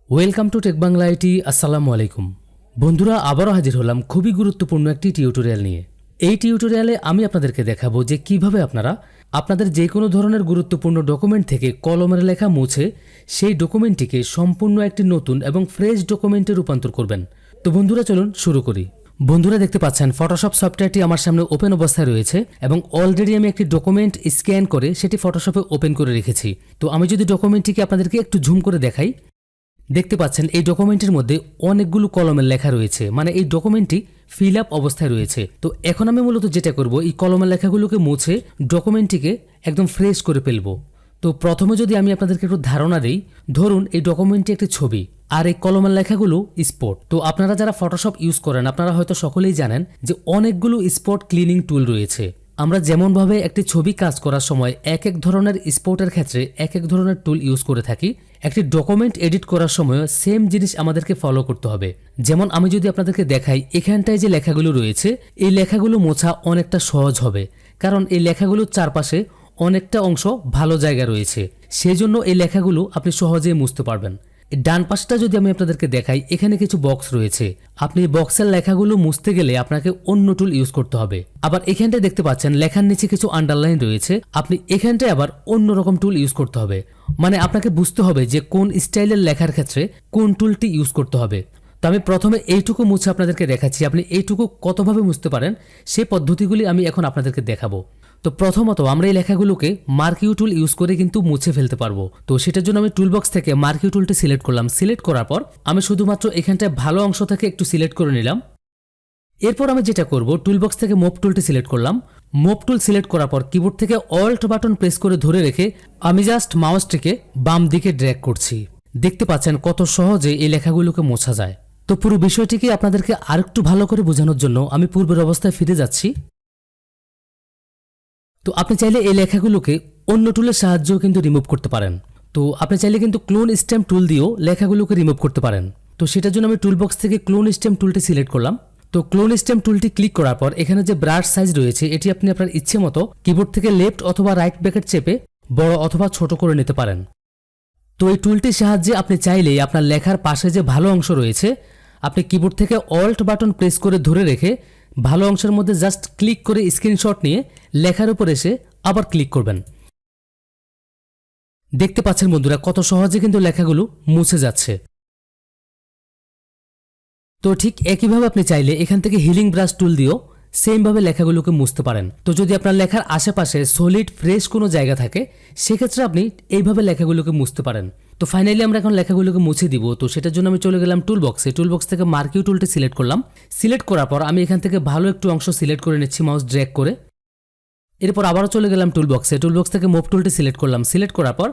Welcome to tech Bangla IT. আসসালামু আলাইকুম বন্ধুরা, আবারও হাজির হলাম খুবই গুরুত্বপূর্ণ একটি টিউটোরিয়াল নিয়ে। এই টিউটোরিয়ালে আমি আপনাদেরকে দেখাবো যে কিভাবে আপনারা আপনাদের যে কোনো ধরনের গুরুত্বপূর্ণ ডকুমেন্ট থেকে কলমের লেখা মুছে সেই ডকুমেন্টটিকে সম্পূর্ণ একটি নতুন এবং ফ্রেশ ডকুমেন্টে রূপান্তর করবেন। তো বন্ধুরা চলুন শুরু করি। বন্ধুরা দেখতে পাচ্ছেন ফটোশপ সফটওয়্যারটি আমার সামনে ওপেন অবস্থায় রয়েছে এবং অলরেডি আমি একটি ডকুমেন্ট স্ক্যান করে সেটি ফটোশপে ওপেন করে রেখেছি। তো আমি যদি ডকুমেন্টটিকে আপনাদেরকে একটু জুম করে দেখাই, দেখতে পাচ্ছেন এই ডকুমেন্টের মধ্যে অনেকগুলো কলমের লেখা রয়েছে, মানে এই ডকুমেন্টটি ফিল আপ অবস্থায় রয়েছে। তো এখন আমি মূলত যেটা করব, এই কলমের লেখাগুলোকে মুছে ডকুমেন্টটিকে একদম ফ্রেশ করে ফেলবো। তো প্রথমে যদি আমি আপনাদেরকে একটু ধারণা দিই, ধরুন এই ডকুমেন্টটি একটি ছবি আর এই কলমের লেখাগুলো স্পট। তো আপনারা যারা ফটোশপ ইউজ করেন আপনারা হয়তো সকলেই জানেন যে অনেকগুলো স্পট ক্লিনিং টুল রয়েছে। আমরা যেমনভাবে একটি ছবি কাজ করার সময় এক এক ধরনের স্পটের ক্ষেত্রে এক এক ধরনের টুল ইউজ করে থাকি, একটি ডকুমেন্ট এডিট করার সময় সেম জিনিস আমাদেরকে ফলো করতে হবে। যেমন আমি যদি আপনাদেরকে দেখাই, এখানটায় যে লেখাগুলো রয়েছে এই লেখাগুলো মোছা অনেকটা সহজ হবে, কারণ এই লেখাগুলোর চারপাশে অনেকটা অংশ ভালো জায়গা রয়েছে, সেজন্য এই লেখাগুলো আপনি সহজেই মুছতে পারবেন। ডান পাশটা যদি আমি আপনাদেরকে দেখাই, এখানে কিছু বক্স রয়েছে। আপনি বক্সের লেখাগুলো মুছতে গেলে আপনাকে অন্য টুল ইউজ করতে হবে। আবার এখানটায় দেখতে পাচ্ছেন লেখার নিচে কিছু আন্ডারলাইন রয়েছে, আপনি এখানটায় আবার অন্য রকম টুল ইউজ করতে হবে। মানে আপনাকে বুঝতে হবে যে কোন স্টাইলের লেখার ক্ষেত্রে কোন টুলটি ইউজ করতে হবে। তো আমি প্রথমে এইটুকু মুছে আপনাদেরকে দেখাচ্ছি, আপনি এইটুকু কতভাবে মুছতে পারেন সেই পদ্ধতিগুলি আমি এখন আপনাদেরকে দেখাবো। তো প্রথমত আমরা এই লেখাগুলোকে মার্কিউ টুল ইউজ করে কিন্তু মুছে ফেলতে পারবো। তো সেটার জন্য আমি টুলবক্স থেকে মার্কিউ টুলটি সিলেক্ট করলাম। সিলেক্ট করার পর আমি শুধুমাত্র এখানটায় ভালো অংশ থেকে একটু সিলেক্ট করে নিলাম। এরপর আমি যেটা করব, টুলবক্স থেকে মুভ টুলটি সিলেক্ট করলাম। মুভ টুল সিলেক্ট করার পর কিবোর্ড থেকে অল্ট বাটন প্রেস করে ধরে রেখে আমি জাস্ট মাউসটিকে বাম দিকে ড্র্যাগ করছি। দেখতে পাচ্ছেন কত সহজে এই লেখাগুলোকে মোছা যায়। তো পুরো বিষয়টিকে আপনাদেরকে আরেকটু ভালো করে বোঝানোর জন্য আমি পূর্বের অবস্থায় ফিরে যাচ্ছি। তো আপনি চাইলে এই লেখাগুলোকে অন্য টুলের সাহায্যেও কিন্তু রিমুভ করতে পারেন। তো আপনি চাইলে কিন্তু ক্লোন স্ট্যাম্প টুল দিয়েও লেখাগুলোকে রিমুভ করতে পারেন। তো সেটার জন্য আমি টুলবক্স থেকে ক্লোন স্ট্যাম্প টুলটি সিলেক্ট করলাম। তো ক্লোন স্ট্যাম্প টুলটি ক্লিক করার পর এখানে যে ব্রাশ সাইজ রয়েছে এটি আপনি আপনার ইচ্ছে মতো কিবোর্ড থেকে লেফট অথবা রাইট ব্র্যাকেট চেপে বড় অথবা ছোট করে নিতে পারেন। তো এই টুলটির সাহায্যে আপনি চাইলেই আপনার লেখার পাশে যে ভালো অংশ রয়েছে আপনি কিবোর্ড থেকে অল্ট বাটন প্রেস করে ধরে রেখে ভালো অংশের মধ্যে জাস্ট ক্লিক করে স্ক্রিনশট নিয়ে লেখার উপর এসে আবার ক্লিক করবেন। দেখতে পাচ্ছেন বন্ধুরা কত সহজে কিন্তু লেখাগুলো মুছে যাচ্ছে। তো ঠিক একইভাবে আপনি চাইলে এখান থেকে হিলিং ব্রাশ টুল দিয়েও সেম ভাবে লেখাগুলোকে মুছতে পারেন। তো যদি আপনার লেখার আশেপাশে সলিড ফ্রেশ কোনো জায়গা থাকে সেক্ষেত্রে আপনি এইভাবে লেখাগুলোকে মুছতে পারেন। তো ফাইনালি আমরা এখন লেখাগুলোকে মুছে দিব। তো সেটার জন্য আমি চলে গেলাম টুলবক্সে। টুলবক্স থেকে মার্কিউ টুলটি সিলেক্ট করলাম। সিলেক্ট করার পর আমি এখান থেকে ভালো একটু অংশ সিলেক্ট করে নিচ্ছি মাউস ড্র্যাগ করে। এরপর আবারও চলে গেলাম টুলবক্সে। টুলবক্স থেকে মুভ টুলটি সিলেক্ট করলাম। সিলেক্ট করার পর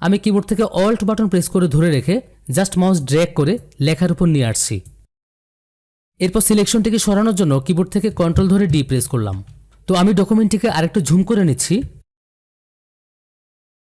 আমি কিবোর্ড থেকে অল্ট বাটন প্রেস করে ধরে রেখে জাস্ট মাউস ড্র্যাগ করে লেখার উপর নিয়ে আসছি। এরপর সিলেকশনটিকে সরানোর জন্য কিবোর্ড থেকে কন্ট্রোল ধরে ডি প্রেস করলাম। তো আমি ডকুমেন্টটিকে আরেকটু জুম করে নিচ্ছি।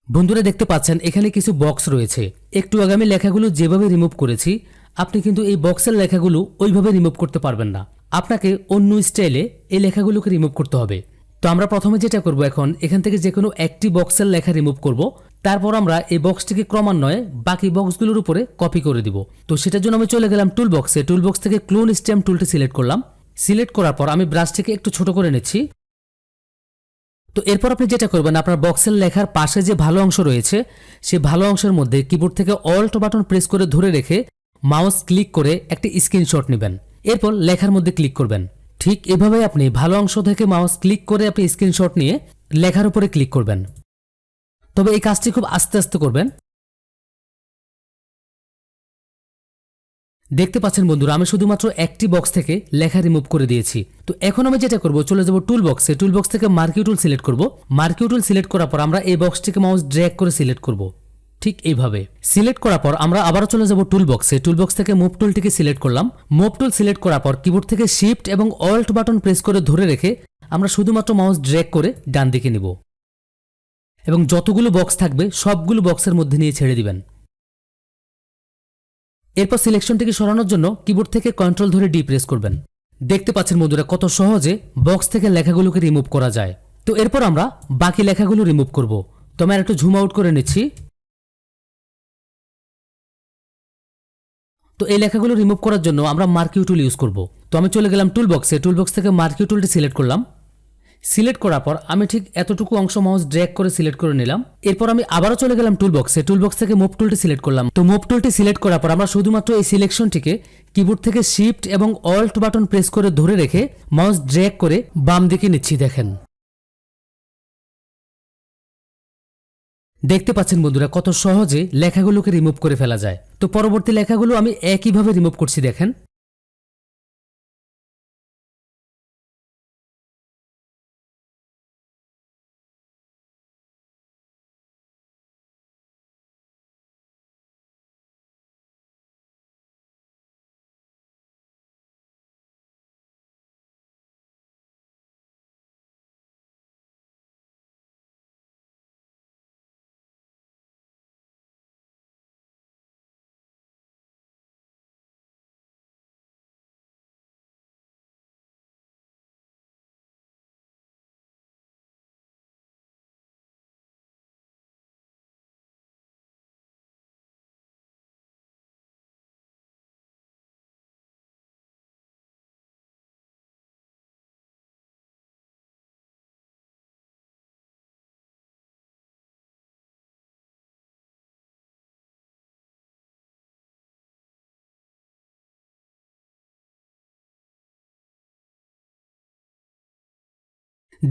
বন্ধুরা দেখতে পাচ্ছেন এখানে কিছু বক্স রয়েছে। একটু আগে আমি লেখাগুলো যেভাবে রিমুভ করেছি আপনি কিন্তু এই বক্সের লেখাগুলো ওইভাবে রিমুভ করতে পারবেন না, আপনাকে অন্য স্টাইলে এই লেখাগুলোকে রিমুভ করতে হবে। তো আমরা প্রথমে যেটা করব, এখন এখান থেকে যে কোনো একটি বক্সের লেখা রিমুভ করব, তারপর আমরা এই বক্সটিকে ক্রমান্বয়ে বাকি বক্সগুলোর উপরে কপি করে দিব। তো সেটার জন্য আমি চলে গেলাম টুলবক্সে। টুলবক্স থেকে ক্লোন স্ট্যাম্প টুলটি সিলেক্ট করলাম। সিলেক্ট করার পর আমি ব্রাশটিকে একটু ছোট করে নিচ্ছি। তো এরপর আপনি যেটা করবেন, আপনার বক্সের লেখার পাশে যে ভালো অংশ রয়েছে সেই ভালো অংশের মধ্যে কিবোর্ড থেকে অল্ট বাটন প্রেস করে ধরে রেখে মাউস ক্লিক করে একটি স্ক্রিনশট নেবেন। এরপর লেখার মধ্যে ক্লিক করবেন। ঠিক এভাবে আপনি ভালো অংশ থেকে মাউস ক্লিক করে আপনি স্ক্রিনশট নিয়ে লেখার উপরে ক্লিক করবেন। তবে এই কাজটি খুব আস্তে আস্তে করবেন। দেখতে পাচ্ছেন বন্ধুরা আমি শুধুমাত্র একটি বক্স থেকে লেখা রিমুভ করে দিয়েছি। তো এখন আমি যেটা করব, চলে যাব টুলবক্সে। টুলবক্স থেকে মার্কিউ টুল সিলেক্ট করব। মার্কিউ টুল সিলেক্ট করার পর আমরা এই বক্সটিকে মাউস ড্র্যাগ করে সিলেক্ট করব। ঠিক এইভাবে সিলেক্ট করার পর আমরা আবারও চলে যাব টুলবক্সে। টুলবক্স থেকে মুভ টুলটিকে সিলেক্ট করলাম। মুভ টুল সিলেক্ট করার পর কিবোর্ড থেকে শিফট এবং অল্ট বাটন প্রেস করে ধরে রেখে আমরা শুধুমাত্র মাউস ড্র্যাগ করে ডান দিকে নিব এবং যতগুলো বক্স থাকবে সবগুলো বক্সের মধ্যে নিয়ে ছেড়ে দিবেন। এরপর সিলেকশনটিকে সরানোর জন্য কিবোর্ড থেকে কন্ট্রোল ধরে ডি প্রেস করবেন। দেখতে পাচ্ছেন বন্ধুরা কত সহজে বক্স থেকে লেখাগুলোকে রিমুভ করা যায়। তো এরপর আমরা বাকি লেখাগুলো রিমুভ করব। তো আমি একটু জুম আউট করে নিচ্ছি। তো এই লেখাগুলো রিমুভ করার জন্য আমরা মার্কিউ টুল ইউজ করব। তো আমি চলে গেলাম টুলবক্সে, টুলবক্স থেকে মার্কিউ টুলটি সিলেক্ট করলাম। সিলেক্ট করার পর আমি ঠিক এতটুকু অংশ মাউস ড্র্যাগ করে সিলেক্ট করে নিলাম। এরপর আমি আবারও চলে গেলাম টুলবক্সে, টুলবক্স থেকে মুভ টুলটি সিলেক্ট করলাম। তো মুভ টুলটি সিলেক্ট করার পর আমরা শুধুমাত্র এই সিলেকশনটিকে কিবোর্ড থেকে শিফট এবং অল্ট বাটন প্রেস করে ধরে রেখে মাউস ড্র্যাগ করে বাম দিকে নিচ্ছি। দেখেন, দেখতে পাচ্ছেন বন্ধুরা কত সহজে লেখাগুলোকে রিমুভ করে ফেলা যায়। তো পরবর্তী লেখাগুলো আমি একইভাবে রিমুভ করছি। দেখেন,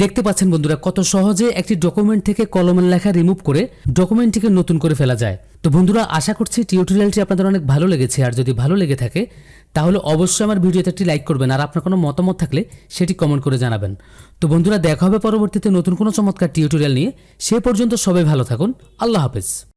দেখতে পাচ্ছেন বন্ধুরা কত সহজে একটি ডকুমেন্ট থেকে কলমের লেখা রিমুভ করে ডকুমেন্টটিকে নতুন করে ফেলা যায়। তো বন্ধুরা, আশা করছি টিউটোরিয়ালটি আপনাদের অনেক ভালো লেগেছে। আর যদি ভালো লেগে থাকে তাহলে অবশ্যই আমার ভিডিওতে একটি লাইক করবেন, আর আপনার কোনো মতামত থাকলে সেটি কমেন্ট করে জানাবেন। তো বন্ধুরা, দেখা হবে পরবর্তীতে নতুন কোনো চমৎকার টিউটোরিয়াল নিয়ে। সে পর্যন্ত সবাই ভালো থাকুন। আল্লাহ হাফেজ।